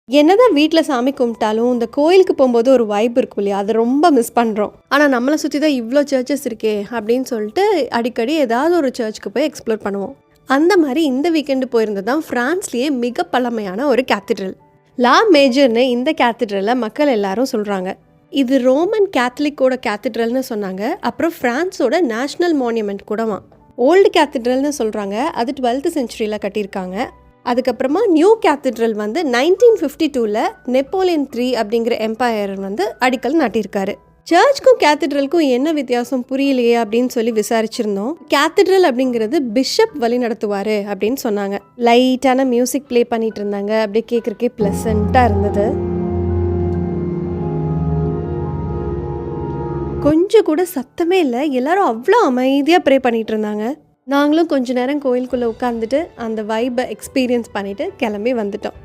என்னதான் வீட்ல சாமி கும்பிட்டாலும், இந்த கோயிலுக்கு போம்போது ஒரு வைப் இருக்கும் இல்லையா? அது ரொம்ப மிஸ் பண்றோம். ஆனா நம்மள சுத்தி தான் இவ்ளோ சர்ச்சஸ் இருக்கே! அப்படின்னு சொல்லிட்டு அடிக்கடி ஏதாவது ஒரு சர்ச்சுக்கு போய் எக்ஸ்ப்ளோர் பண்ணுவோம். அந்த மாரி இந்த வீக்கெண்டு போயிருந்தது தான் ஃப்ரான்ஸ்லயே மிக பழமையான ஒரு கேத்தட்ரல். லா மேஜர்னு இந்த கேத்தட்ரல மக்கள் எல்லாரும் சொல்றாங்க. இது ரோமன் கேத்தலிக்கோட கேத்தட்ரல்னு சொன்னாங்க. அப்புறம் ஃப்ரான்ஸோட நேஷனல் மான்யூமெண்ட் கூடவாம். ஓல்டு கேத்தட்ரல்னு சொல்றாங்க. அது 12th செஞ்சுரியில கட்டியிருக்காங்க. அதுக்கப்புறமா நியூ கேத்தட்ரல் வந்து 1952ல் நெப்போலியன் 3 அப்படிங்கிற எம்பையர் வந்து அடிக்கல் நாட்டியிருக்காரு. சர்ச்சுக்கும் கேத்தட்ரலுக்கும் என்ன வித்தியாசம் புரியலையே அப்படின்னு சொல்லி விசாரிச்சிருந்தோம். கேத்தட்ரல் அப்படிங்கிறது பிஷப் வழி நடத்துவாரு அப்படின்னு சொன்னாங்க. லைட்டான மியூசிக் ப்ளே பண்ணிட்டு இருந்தாங்க. அப்படியே கேட்கறக்கே ப்ளசண்ட்டாக இருந்தது. கொஞ்சம் கூட சத்தமே இல்லை. எல்லாரும் அவ்வளோ அமைதியாக ப்ரே பண்ணிட்டு இருந்தாங்க. நாங்களும் கொஞ்ச நேரம் கோயிலுக்குள்ளே உட்காந்துட்டு அந்த வைப்பை எக்ஸ்பீரியன்ஸ் பண்ணிவிட்டு கிளம்பி வந்துட்டோம்.